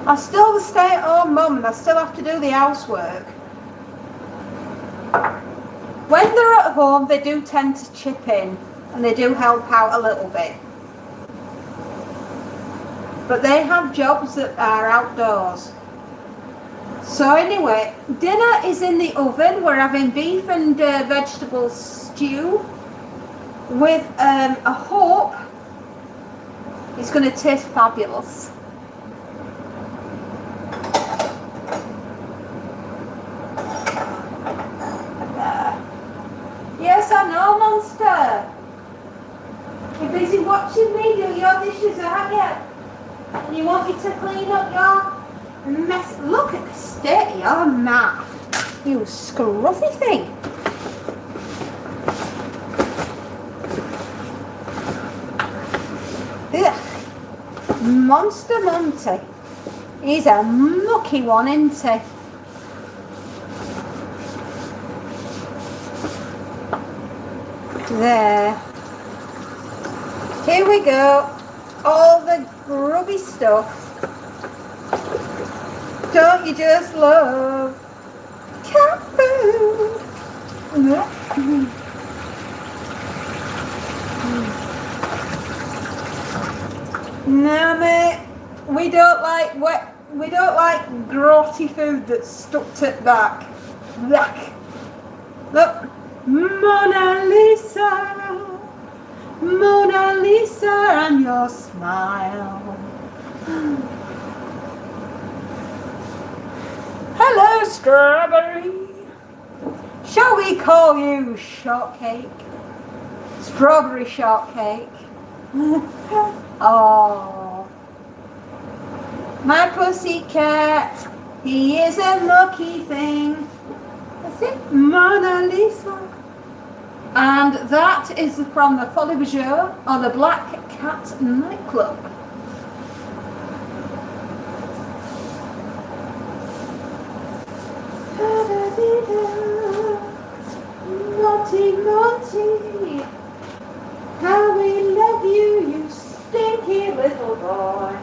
I'm still the stay-at-home mum and I still have to do the housework. When they're at home, they do tend to chip in and they do help out a little bit. But they have jobs that are outdoors. So anyway, dinner is in the oven. We're having beef and vegetable stew with a hope it's going to taste fabulous. Yes, I know, monster. You're busy watching me do your dishes, aren't you? And you want me to clean up your mess? Look at the state of your mouth, you scruffy thing. Ugh. Monster Monty. He's a mucky one, isn't he? There. Here we go. All the grubby stuff. Don't you just love cat food? No, mate. We don't like grotty food that's stuck to the back. Yuck. Look, Mona Lisa. Mona Lisa and your smile. Hello, strawberry. Shall we call you shortcake? Strawberry shortcake. Oh, my pussycat, he is a lucky thing. That's it, Mona Lisa. And that is from the Folie Bergère or the Black Cat nightclub. Monty, Monty, how we love you, you stinky little boy.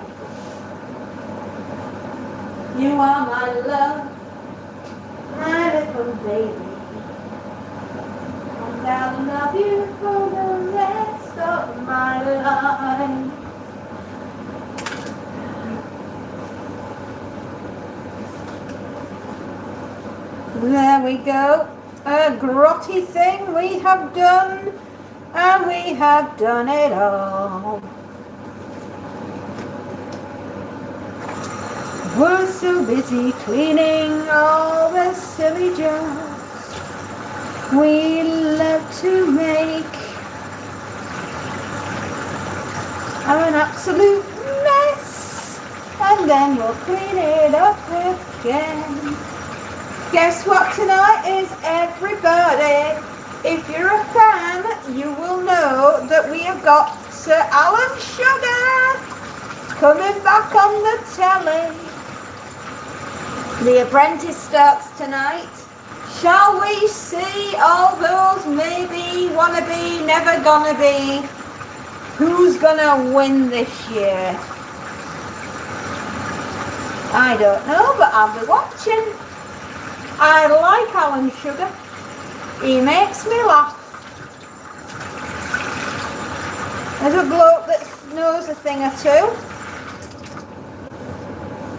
You are my love, my little baby. And I'll love you for the rest of my life. There we go. A grotty thing we have done, and we have done it all. We're so busy cleaning all the silly jars we love to make. An absolute mess, and then we'll clean it up again. Guess what tonight is, everybody? If you're a fan, you will know know that we have got Sir Alan Sugar coming back on the telly. The Apprentice starts tonight. Shall we see all those maybe, wanna be, never gonna be? Who's gonna win this year? I don't know, but I'll be watching. I like Alan Sugar. He makes me laugh. There's a bloke that knows a thing or two.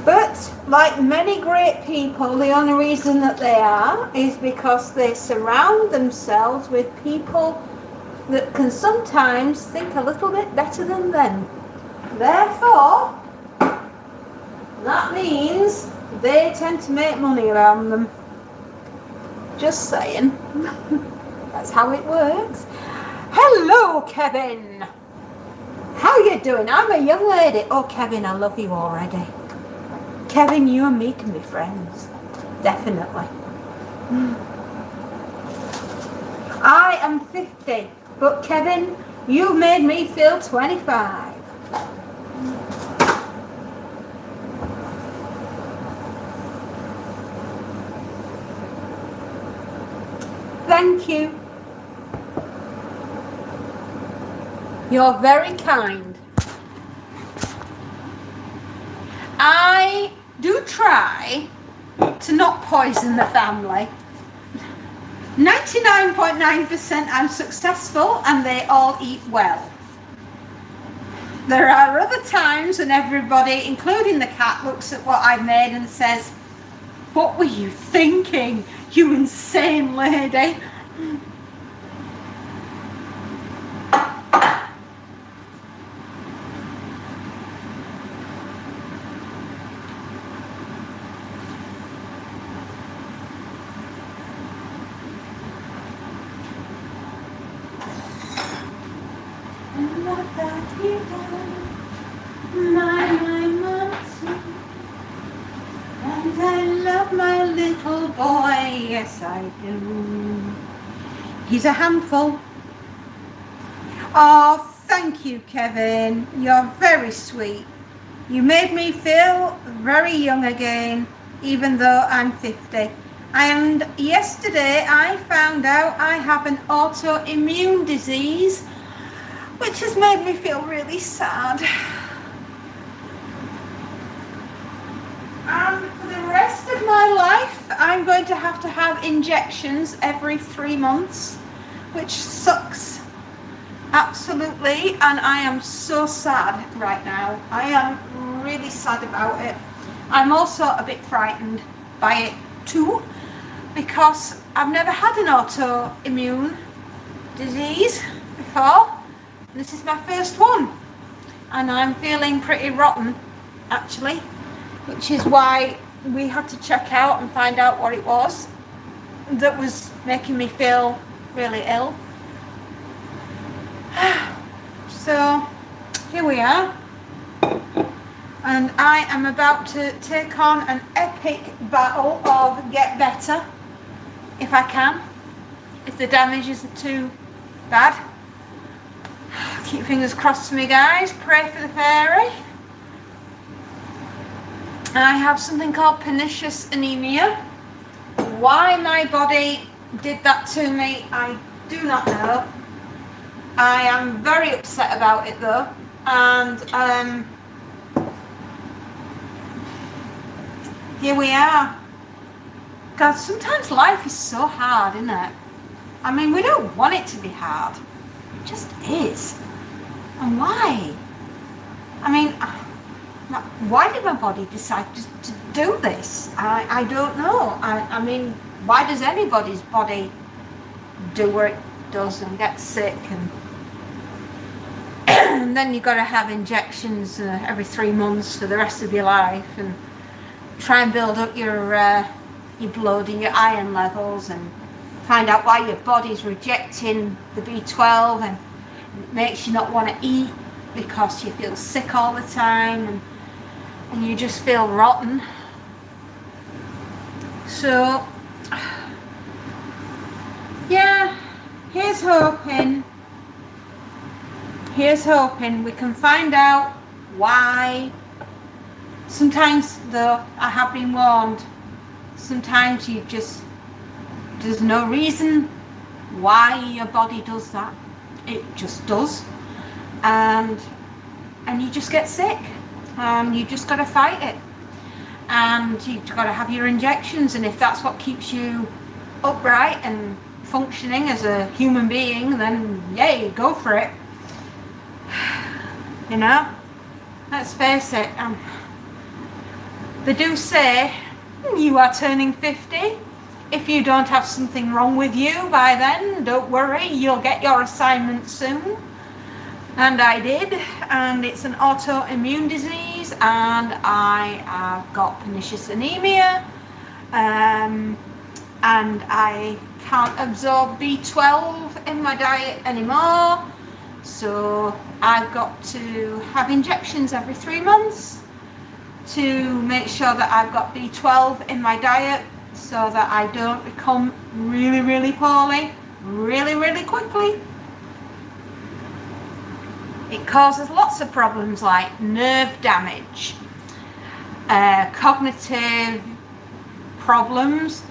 But like many great people, the only reason that they are is because they surround themselves with people that can sometimes think a little bit better than them. Therefore, that means they tend to make money around them. Just saying. That's how it works. Hello, Kevin. How you doing? I'm a young lady. Oh, Kevin, I love you already. Kevin, you and me can be friends. Definitely. I am 50, but Kevin, you made me feel 25. Thank you. You're very kind. I do try to not poison the family. 99.9% I'm successful and they all eat well. There are other times when everybody, including the cat, looks at what I've made and says, "What were you thinking, you insane lady?" And I love my little boy, yes I do. He's a handful. Oh, thank you, Kevin. You're very sweet. You made me feel very young again, even though I'm 50. And yesterday I found out I have an autoimmune disease, which has made me feel really sad. And for the rest of my life, I'm going to have injections every 3 months, which sucks. Absolutely. And I am so sad right now. I am really sad about it. I'm also a bit frightened by it too, because I've never had an autoimmune disease before. This is my first one, and I'm feeling pretty rotten, actually, which is why we had to check out and find out what it was that was making me feel really ill. So here we are, and I am about to take on an epic battle of get better, if I can, if the damage isn't too bad. Keep fingers crossed for me, guys. Pray for the fairy. I have something called pernicious anemia. Why my body did that to me, I do not know. I am very upset about it though. And here we are. God, sometimes life is so hard, isn't it? I mean, we don't want it to be hard. It just is. And why? I mean, why did my body decide to do this? I don't know. I mean, why does anybody's body do what it does and get sick? And then you've got to have injections every 3 months for the rest of your life, and try and build up your blood and your iron levels, and find out why your body's rejecting the B12, and it makes you not want to eat because you feel sick all the time, and you just feel rotten. So yeah, here's hoping here's hoping we can find out why. Sometimes, though, I have been warned, sometimes there's no reason why your body does that. It just does. And you just get sick. And you just got to fight it. And you've got to have your injections. And if that's what keeps you upright and functioning as a human being, then yay, go for it. You know, let's face it. They do say you are turning 50. If you don't have something wrong with you by then, don't worry, you'll get your assignment soon. And I did, and it's an autoimmune disease, and I have got pernicious anemia, and I can't absorb B12 in my diet anymore, so I've got to have injections every 3 months to make sure that I've got B12 in my diet so that I don't become really, really poorly really, really quickly. It causes lots of problems like nerve damage, cognitive problems,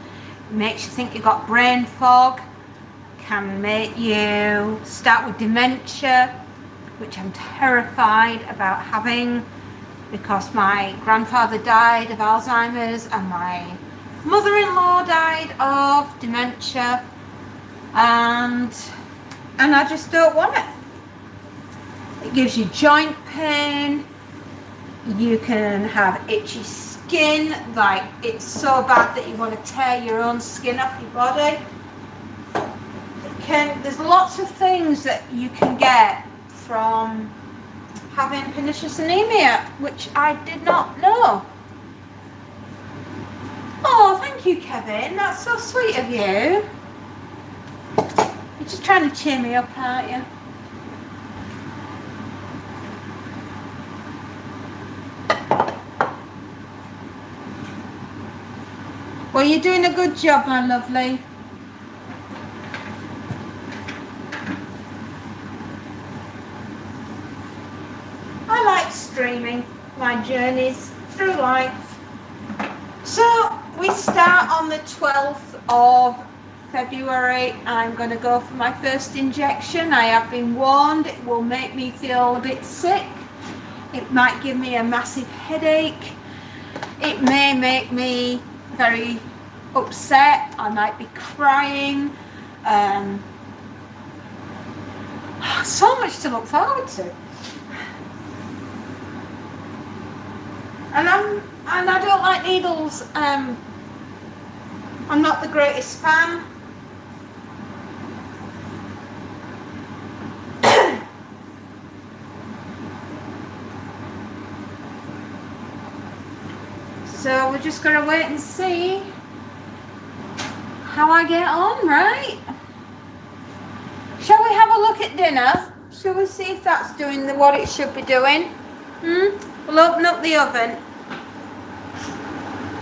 makes you think you've got brain fog, can make you start with dementia, which I'm terrified about having, because my grandfather died of Alzheimer's and my mother-in-law died of dementia, and I just don't want it. It gives you joint pain, you can have itchy skin, like it's so bad that you want to tear your own skin off your body. There's lots of things that you can get from having pernicious anemia, which I did not know. Oh, thank you, Kevin. That's so sweet of you. You're just trying to cheer me up, aren't you? Well, you're doing a good job, my lovely. I like streaming my journeys through life. So we start on the 12th of February. I'm going to go for my first injection. I have been warned it will make me feel a bit sick. It might give me a massive headache. It may make me very upset. I might be crying. So much to look forward to. And I don't like needles. I'm not the greatest fan. So we're just gonna wait and see how I get on, right? Shall we have a look at dinner? Shall we see if that's doing what it should be doing? We'll open up the oven.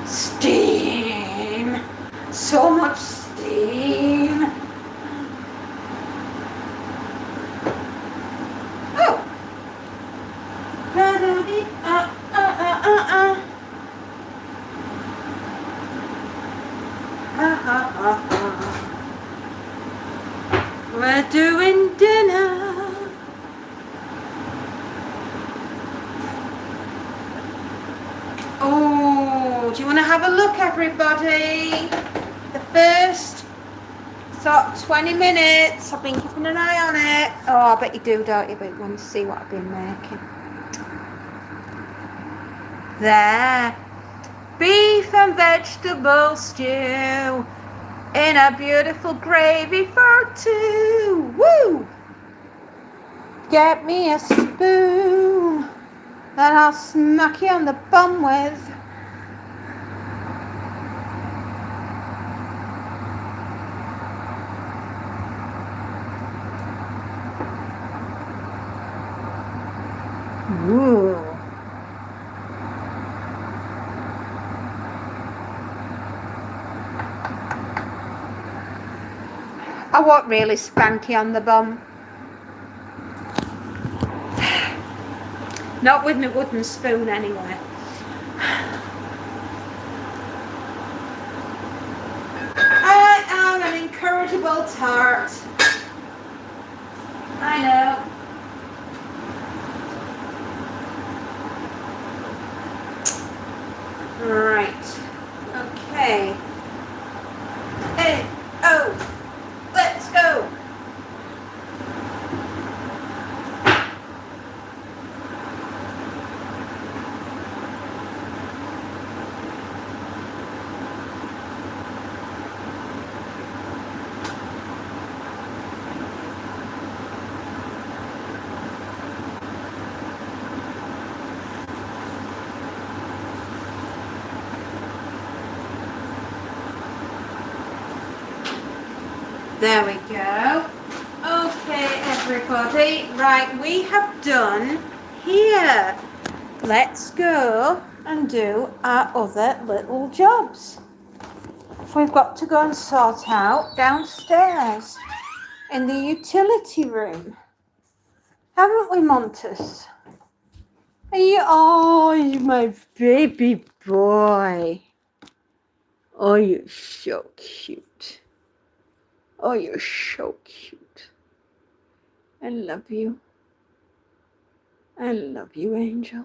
Steam. So much steam. Oh. We're doing dinner. Oh, do you want to have a look, everybody? The first sort of 20 minutes. I've been keeping an eye on it. Oh, I bet you do, don't you? But you want to see what I've been making. There. Beef and vegetable stew in a beautiful gravy for two. Woo! Get me a spoon that I'll smack you on the bum with. Ooh. I won't really spank you on the bum. Not with my wooden spoon anyway. I am an incorrigible tart. I know. Right. Okay. Hey, oh, let's go. There we go. Okay, everybody. Right, we have done here. Let's go and do our other little jobs. We've got to go and sort out downstairs in the utility room. Haven't we, Montus? Oh, you my baby boy. Oh, you're so cute. Oh, you're so cute. I love you. I love you, Angel.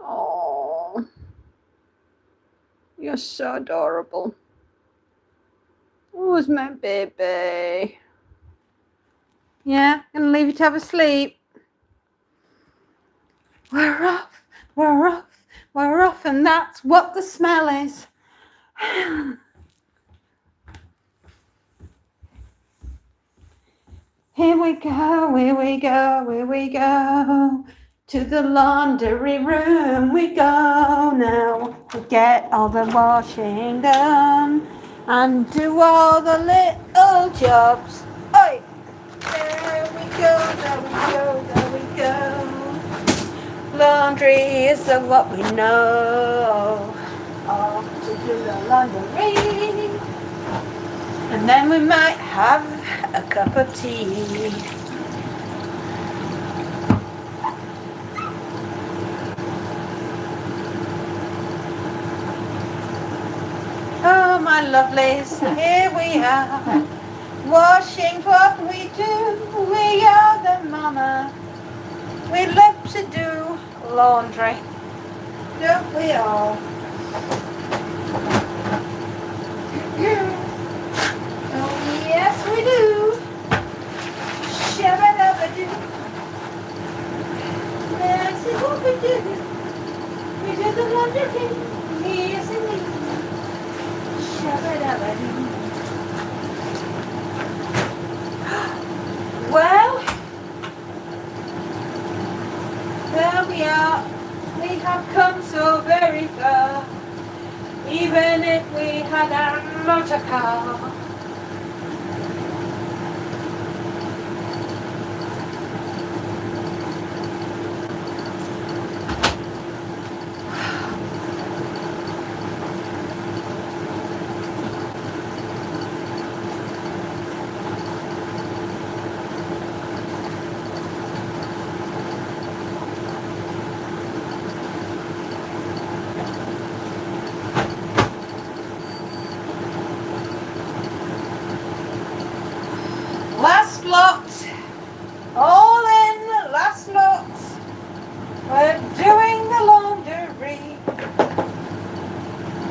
Oh, you're so adorable. Who's my baby? Yeah, gonna leave you to have a sleep. We're off, we're off, we're off, and that's what the smell is. Here we go, here we go, here we go. To the laundry room we go now. Get all the washing done and do all the little jobs. Oi! There we go, there we go, there we go. Laundry is what we know. Off to do the laundry. And then we might have a cup of tea. Oh, my lovelies, here we are. Washing what we do. We are the mama. We love to do laundry. Don't we all? Oh, yes, we do. Shabba-dabba-doo. That's what we do. We do the laundry. Yes, indeed. Shabba-dabba-doo. Well, there we are. We have come so very far. Even if we had a motor car. Last lot, all in, last lot. We're doing the laundry.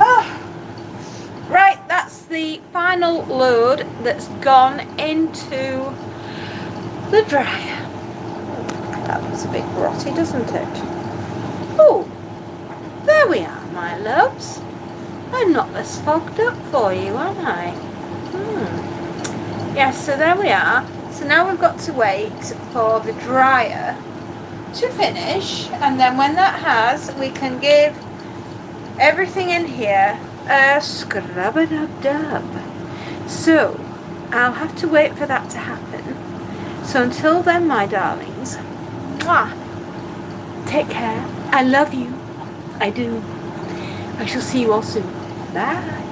Oh. Right, that's the final load that's gone into the dryer. That looks a bit grotty, doesn't it? Oh, there we are, my loves. I'm not as fogged up for you, am I? Yes, so there we are. So now we've got to wait for the dryer to finish, and then when that has, we can give everything in here a scrub-a-dub-dub. So I'll have to wait for that to happen. So until then, my darlings, mwah, take care. I love you. I do. I shall see you all soon. Bye.